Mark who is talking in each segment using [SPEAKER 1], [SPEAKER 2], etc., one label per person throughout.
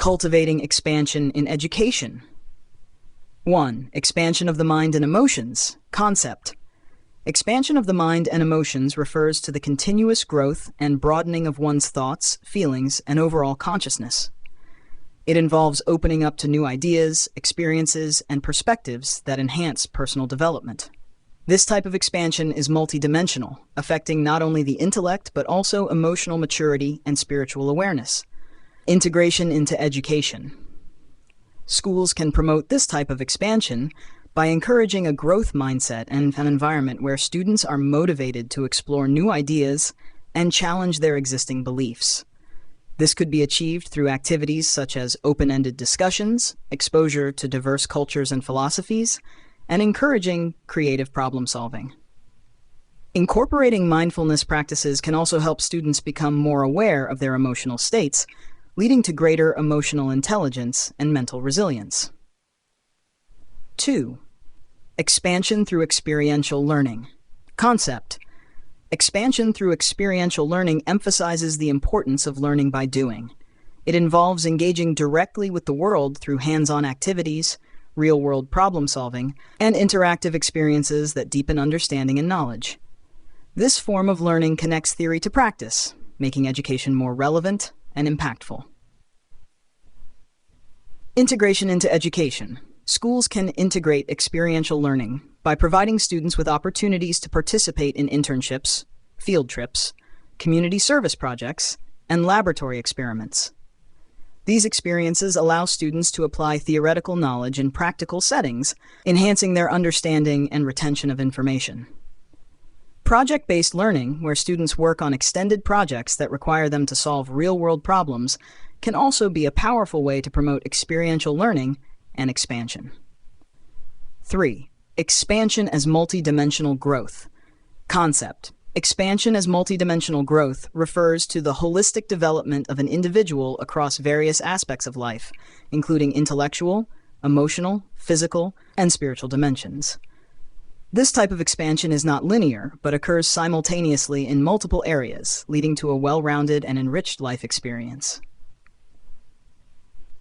[SPEAKER 1] Cultivating expansion in education. 1. Expansion of the mind and emotions. Concept. Expansion of the mind and emotions refers to the continuous growth and broadening of one's thoughts, feelings, and overall consciousness. It involves opening up to new ideas, experiences, and perspectives that enhance personal development. This type of expansion is multidimensional, affecting not only the intellect but also emotional maturity and spiritual awareness. Integration into education. Schools can promote this type of expansion by encouraging a growth mindset and an environment where students are motivated to explore new ideas and challenge their existing beliefs. This could be achieved through activities such as open-ended discussions, exposure to diverse cultures and philosophies, and encouraging creative problem-solving. Incorporating mindfulness practices can also help students become more aware of their emotional states, leading to greater emotional intelligence and mental resilience. 2. Expansion through experiential learning. Concept. Expansion through experiential learning emphasizes the importance of learning by doing. It involves engaging directly with the world through hands-on activities, real-world problem-solving, and interactive experiences that deepen understanding and knowledge. This form of learning connects theory to practice, making education more relevant and impactful. Integration into education. Schools can integrate experiential learning by providing students with opportunities to participate in internships, field trips, community service projects, and laboratory experiments. These experiences allow students to apply theoretical knowledge in practical settings, enhancing their understanding and retention of information. Project-based learning, where students work on extended projects that require them to solve real-world problems, can also be a powerful way to promote experiential learning and expansion. 3. Expansion as multidimensional growth. Concept. Expansion as multidimensional growth refers to the holistic development of an individual across various aspects of life, including intellectual, emotional, physical, and spiritual dimensions. This type of expansion is not linear, but occurs simultaneously in multiple areas, leading to a well-rounded and enriched life experience.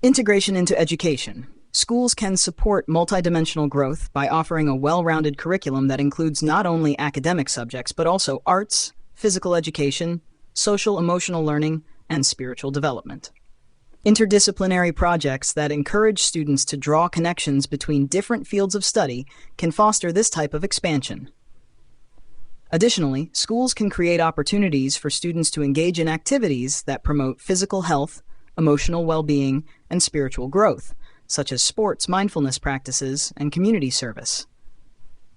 [SPEAKER 1] Integration into education. Schools can support multidimensional growth by offering a well-rounded curriculum that includes not only academic subjects, but also arts, physical education, social-emotional learning, and spiritual development. Interdisciplinary projects that encourage students to draw connections between different fields of study can foster this type of expansion. Additionally, schools can create opportunities for students to engage in activities that promote physical health, emotional well-being, and spiritual growth, such as sports, mindfulness practices, and community service.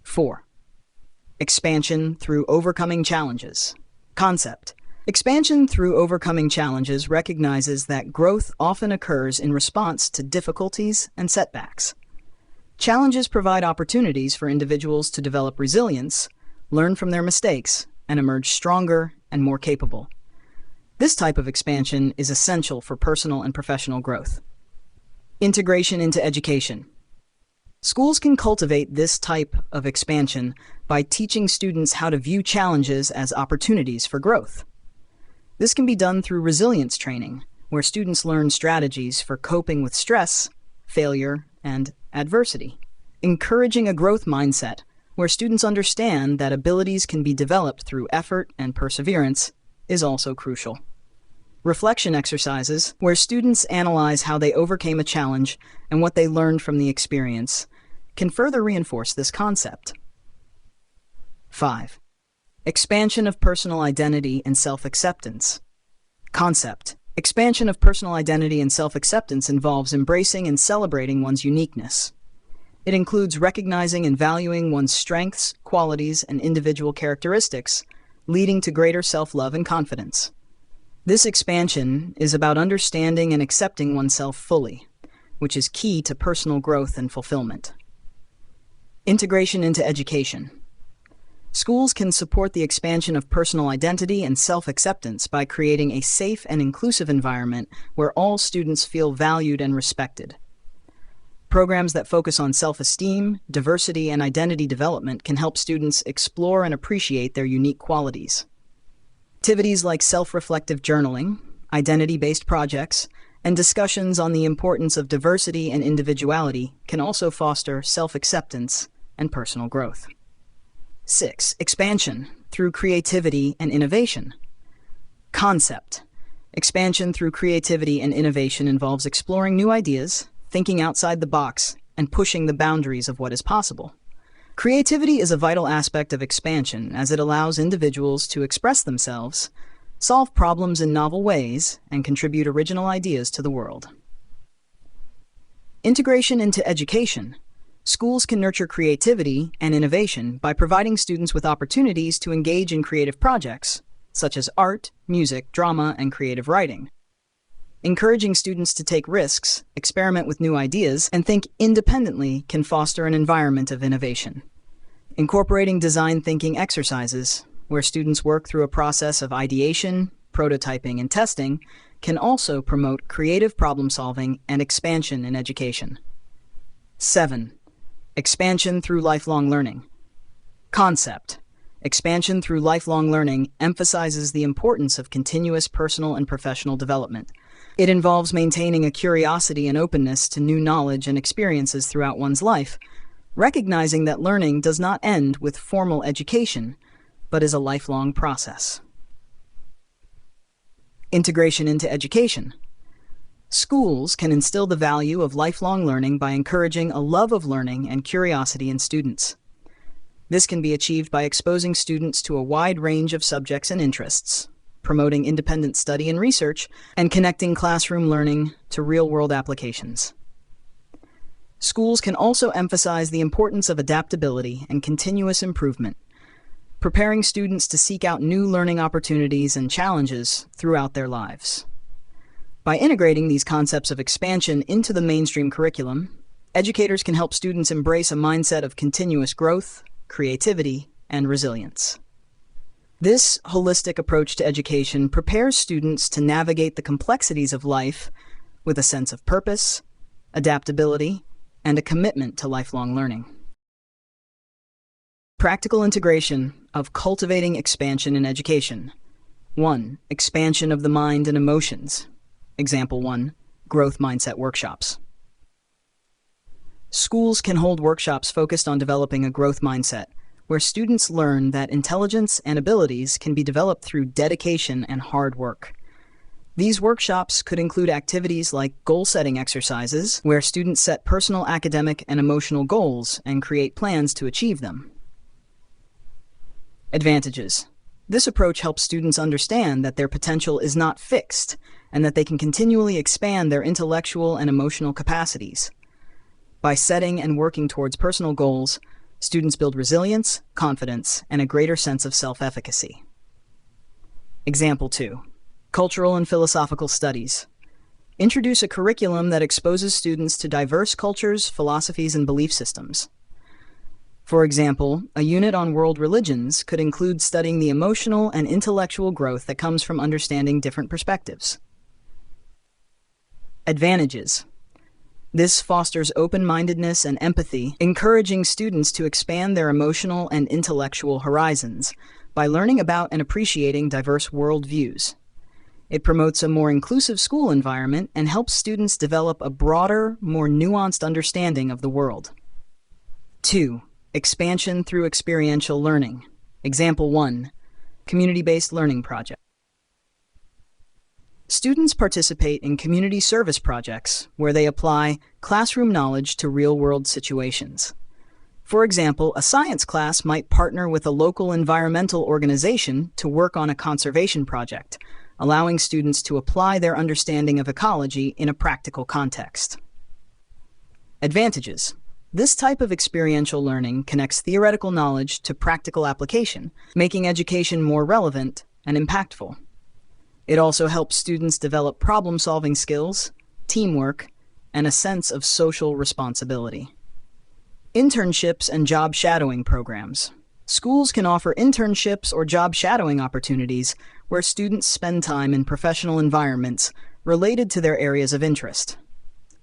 [SPEAKER 1] 4. Expansion through overcoming challenges. Concept. Expansion through overcoming challenges recognizes that growth often occurs in response to difficulties and setbacks. Challenges provide opportunities for individuals to develop resilience, learn from their mistakes, and emerge stronger and more capable. This type of expansion is essential for personal and professional growth. Integration into education. Schools can cultivate this type of expansion by teaching students how to view challenges as opportunities for growth. This can be done through resilience training, where students learn strategies for coping with stress, failure, and adversity. Encouraging a growth mindset, where students understand that abilities can be developed through effort and perseverance, is also crucial. Reflection exercises, where students analyze how they overcame a challenge and what they learned from the experience, can further reinforce this concept. 5. Expansion of personal identity and self-acceptance. Concept. Expansion of personal identity and self-acceptance involves embracing and celebrating one's uniqueness. It includes recognizing and valuing one's strengths, qualities, and individual characteristics, leading to greater self-love and confidence. This expansion is about understanding and accepting oneself fully, which is key to personal growth and fulfillment. Integration into education. Schools can support the expansion of personal identity and self-acceptance by creating a safe and inclusive environment where all students feel valued and respected. Programs that focus on self-esteem, diversity, and identity development can help students explore and appreciate their unique qualities. Activities like self-reflective journaling, identity-based projects, and discussions on the importance of diversity and individuality can also foster self-acceptance and personal growth. 6. Expansion through creativity and innovation. Concept. Expansion through creativity and innovation involves exploring new ideas, thinking outside the box, and pushing the boundaries of what is possible. Creativity is a vital aspect of expansion as it allows individuals to express themselves, solve problems in novel ways, and contribute original ideas to the world. Integration into education. Schools can nurture creativity and innovation by providing students with opportunities to engage in creative projects, such as art, music, drama, and creative writing. Encouraging students to take risks, experiment with new ideas, and think independently can foster an environment of innovation. Incorporating design thinking exercises, where students work through a process of ideation, prototyping, and testing, can also promote creative problem-solving and expansion in education. 7. Expansion through lifelong learning. Concept. Expansion through lifelong learning emphasizes the importance of continuous personal and professional development. It involves maintaining a curiosity and openness to new knowledge and experiences throughout one's life, recognizing that learning does not end with formal education, but is a lifelong process. Integration into education. Schools can instill the value of lifelong learning by encouraging a love of learning and curiosity in students. This can be achieved by exposing students to a wide range of subjects and interests, promoting independent study and research, and connecting classroom learning to real-world applications. Schools can also emphasize the importance of adaptability and continuous improvement, preparing students to seek out new learning opportunities and challenges throughout their lives. By integrating these concepts of expansion into the mainstream curriculum, educators can help students embrace a mindset of continuous growth, creativity, and resilience. This holistic approach to education prepares students to navigate the complexities of life with a sense of purpose, adaptability, and a commitment to lifelong learning. Practical integration of cultivating expansion in education. 1. Expansion of the mind and emotions. Example 1. Growth mindset workshops. Schools can hold workshops focused on developing a growth mindset, where students learn that intelligence and abilities can be developed through dedication and hard work. These workshops could include activities like goal-setting exercises, where students set personal academic and emotional goals and create plans to achieve them. Advantages. This approach helps students understand that their potential is not fixed and that they can continually expand their intellectual and emotional capacities. By setting and working towards personal goals, students build resilience, confidence, and a greater sense of self-efficacy. Example 2. Cultural and philosophical studies. Introduce a curriculum that exposes students to diverse cultures, philosophies, and belief systems. For example, a unit on world religions could include studying the emotional and intellectual growth that comes from understanding different perspectives. Advantages. This fosters open-mindedness and empathy, encouraging students to expand their emotional and intellectual horizons by learning about and appreciating diverse worldviews. It promotes a more inclusive school environment and helps students develop a broader, more nuanced understanding of the world. 2. Expansion through experiential learning. Example 1. Community-based learning project. Students participate in community service projects where they apply classroom knowledge to real-world situations. For example, a science class might partner with a local environmental organization to work on a conservation project, allowing students to apply their understanding of ecology in a practical context. Advantages. This type of experiential learning connects theoretical knowledge to practical application, making education more relevant and impactful. It also helps students develop problem-solving skills, teamwork, and a sense of social responsibility. Internships and job shadowing programs. Schools can offer internships or job shadowing opportunities where students spend time in professional environments related to their areas of interest.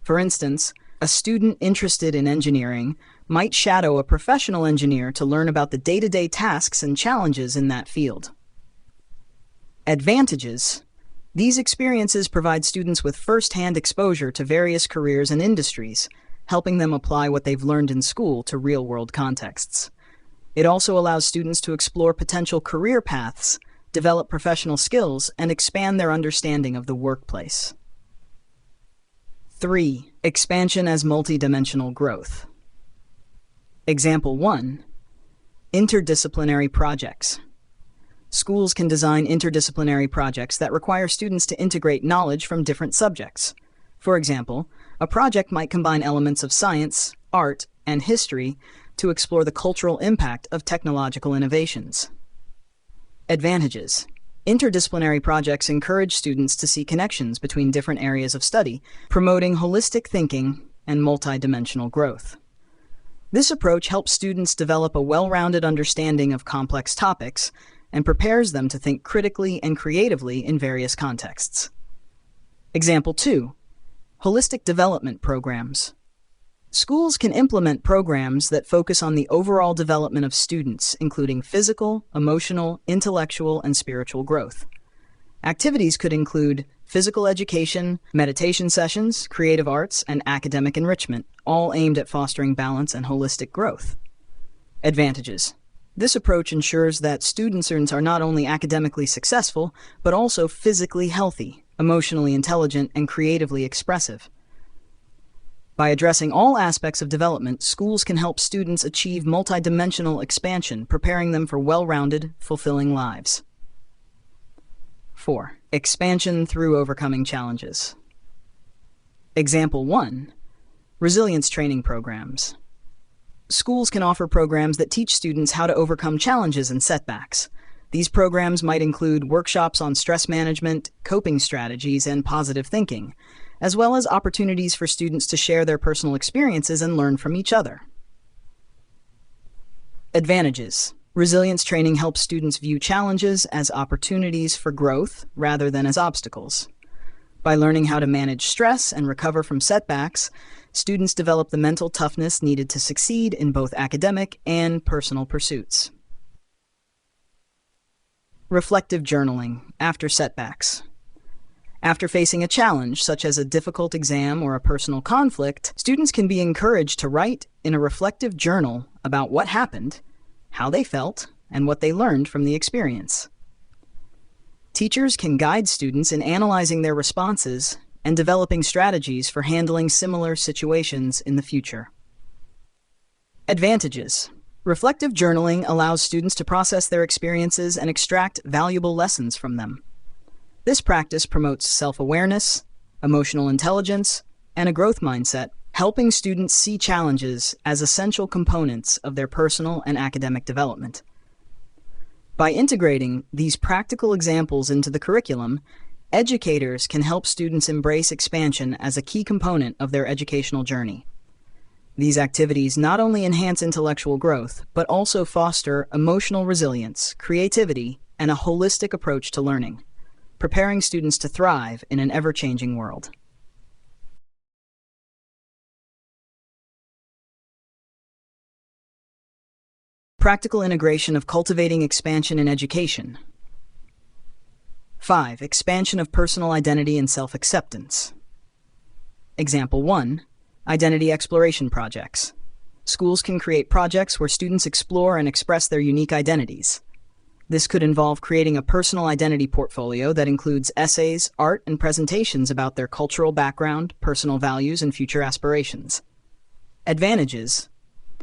[SPEAKER 1] For instance, a student interested in engineering might shadow a professional engineer to learn about the day-to-day tasks and challenges in that field. Advantages. These experiences provide students with first-hand exposure to various careers and industries, helping them apply what they've learned in school to real-world contexts. It also allows students to explore potential career paths, develop professional skills, and expand their understanding of the workplace. 3. Expansion as multidimensional growth. Example 1. Interdisciplinary projects. Schools can design interdisciplinary projects that require students to integrate knowledge from different subjects. For example, a project might combine elements of science, art, and history to explore the cultural impact of technological innovations. Advantages. Interdisciplinary projects encourage students to see connections between different areas of study, promoting holistic thinking and multidimensional growth. This approach helps students develop a well-rounded understanding of complex topics and prepares them to think critically and creatively in various contexts. Example 2. Holistic development programs. Schools can implement programs that focus on the overall development of students, including physical, emotional, intellectual, and spiritual growth. Activities could include physical education, meditation sessions, creative arts, and academic enrichment, all aimed at fostering balance and holistic growth. Advantages. This approach ensures that students are not only academically successful, but also physically healthy, emotionally intelligent, and creatively expressive. By addressing all aspects of development, schools can help students achieve multidimensional expansion, preparing them for well-rounded, fulfilling lives. 4. Expansion through overcoming challenges. Example 1. Resilience training programs. Schools can offer programs that teach students how to overcome challenges and setbacks. These programs might include workshops on stress management, coping strategies, and positive thinking, as well as opportunities for students to share their personal experiences and learn from each other. Advantages. Resilience training helps students view challenges as opportunities for growth rather than as obstacles. By learning how to manage stress and recover from setbacks, students develop the mental toughness needed to succeed in both academic and personal pursuits. Reflective journaling after setbacks. After facing a challenge, such as a difficult exam or a personal conflict, students can be encouraged to write in a reflective journal about what happened, how they felt, and what they learned from the experience. Teachers can guide students in analyzing their responses and developing strategies for handling similar situations in the future. Advantages. Reflective journaling allows students to process their experiences and extract valuable lessons from them. This practice promotes self-awareness, emotional intelligence, and a growth mindset, helping students see challenges as essential components of their personal and academic development. By integrating these practical examples into the curriculum, educators can help students embrace expansion as a key component of their educational journey. These activities not only enhance intellectual growth, but also foster emotional resilience, creativity, and a holistic approach to learning, preparing students to thrive in an ever-changing world. Practical integration of cultivating expansion in education. 5. Expansion of personal identity and self-acceptance. Example 1. Identity exploration projects. Schools can create projects where students explore and express their unique identities. This could involve creating a personal identity portfolio that includes essays, art, and presentations about their cultural background, personal values, and future aspirations. Advantages.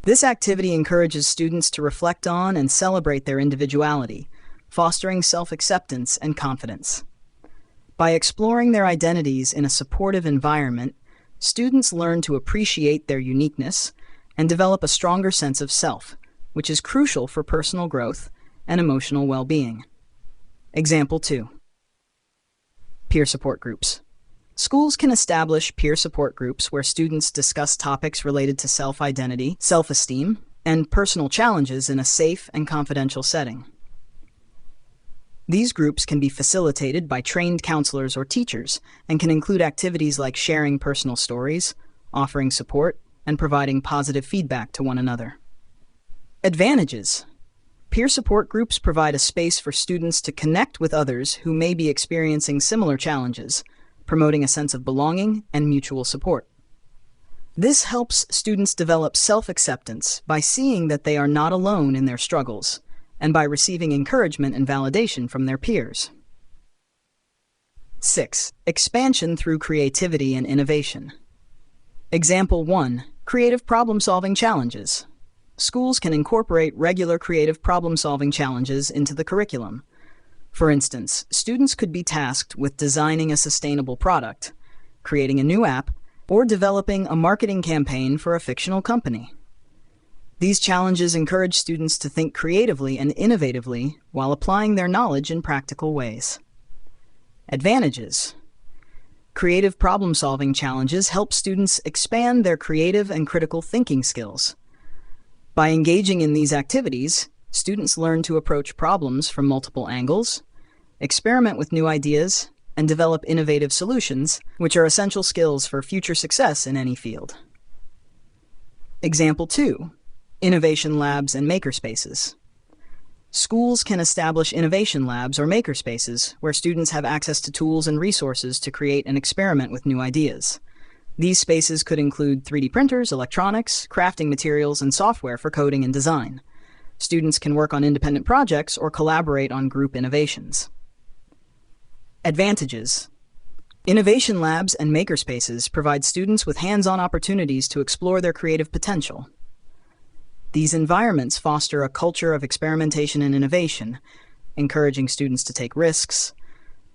[SPEAKER 1] This activity encourages students to reflect on and celebrate their individuality, fostering self-acceptance and confidence. By exploring their identities in a supportive environment, students learn to appreciate their uniqueness and develop a stronger sense of self, which is crucial for personal growth and emotional well-being. Example 2. Peer support groups. Schools can establish peer support groups where students discuss topics related to self-identity, self-esteem, and personal challenges in a safe and confidential setting. These groups can be facilitated by trained counselors or teachers and can include activities like sharing personal stories, offering support, and providing positive feedback to one another. Advantages. Peer support groups provide a space for students to connect with others who may be experiencing similar challenges, promoting a sense of belonging and mutual support. This helps students develop self-acceptance by seeing that they are not alone in their struggles, and by receiving encouragement and validation from their peers. 6. Expansion through creativity and innovation. Example 1. Creative problem-solving challenges. Schools can incorporate regular creative problem-solving challenges into the curriculum. For instance, students could be tasked with designing a sustainable product, creating a new app, or developing a marketing campaign for a fictional company. These challenges encourage students to think creatively and innovatively while applying their knowledge in practical ways. Advantages. Creative problem-solving challenges help students expand their creative and critical thinking skills. By engaging in these activities, students learn to approach problems from multiple angles, experiment with new ideas, and develop innovative solutions, which are essential skills for future success in any field. Example 2. Innovation labs and makerspaces. Schools can establish innovation labs or makerspaces where students have access to tools and resources to create and experiment with new ideas. These spaces could include 3D printers, electronics, crafting materials, and software for coding and design. Students can work on independent projects or collaborate on group innovations. Advantages. Innovation labs and makerspaces provide students with hands-on opportunities to explore their creative potential. These environments foster a culture of experimentation and innovation, encouraging students to take risks,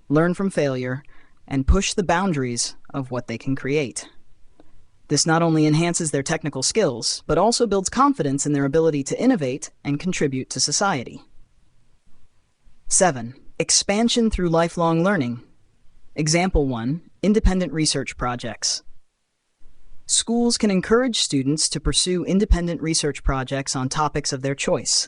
[SPEAKER 1] learn from failure, and push the boundaries of what they can create. This not only enhances their technical skills, but also builds confidence in their ability to innovate and contribute to society. 7. Expansion through lifelong learning. Example 1. Independent research projects. Schools can encourage students to pursue independent research projects on topics of their choice.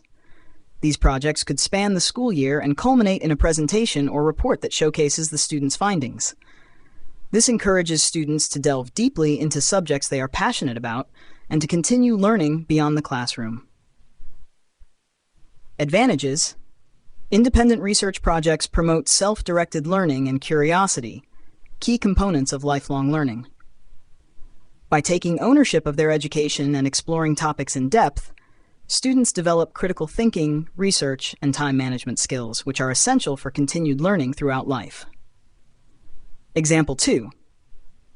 [SPEAKER 1] These projects could span the school year and culminate in a presentation or report that showcases the students' findings. This encourages students to delve deeply into subjects they are passionate about and to continue learning beyond the classroom. Advantages. Independent research projects promote self-directed learning and curiosity, key components of lifelong learning. By taking ownership of their education and exploring topics in depth, students develop critical thinking, research, and time management skills, which are essential for continued learning throughout life. Example 2.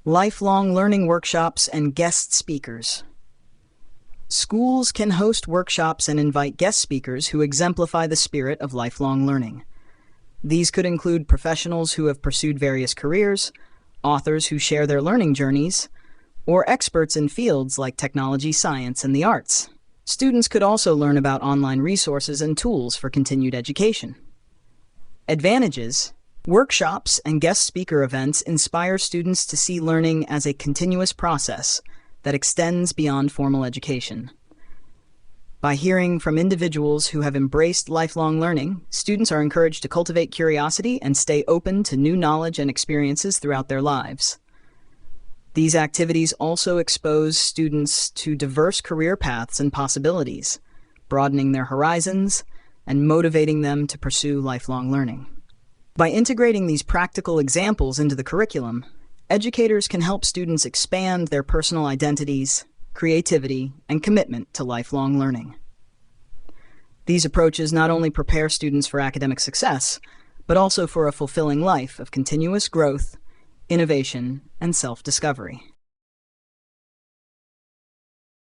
[SPEAKER 1] Lifelong learning workshops and guest speakers. Schools can host workshops and invite guest speakers who exemplify the spirit of lifelong learning. These could include professionals who have pursued various careers, authors who share their learning journeys, or experts in fields like technology, science, and the arts. Students could also learn about online resources and tools for continued education. Advantages. Workshops and guest speaker events inspire students to see learning as a continuous process that extends beyond formal education. By hearing from individuals who have embraced lifelong learning, students are encouraged to cultivate curiosity and stay open to new knowledge and experiences throughout their lives. These activities also expose students to diverse career paths and possibilities, broadening their horizons and motivating them to pursue lifelong learning. By integrating these practical examples into the curriculum, educators can help students expand their personal identities, creativity, and commitment to lifelong learning. These approaches not only prepare students for academic success, but also for a fulfilling life of continuous growth, innovation, and self-discovery.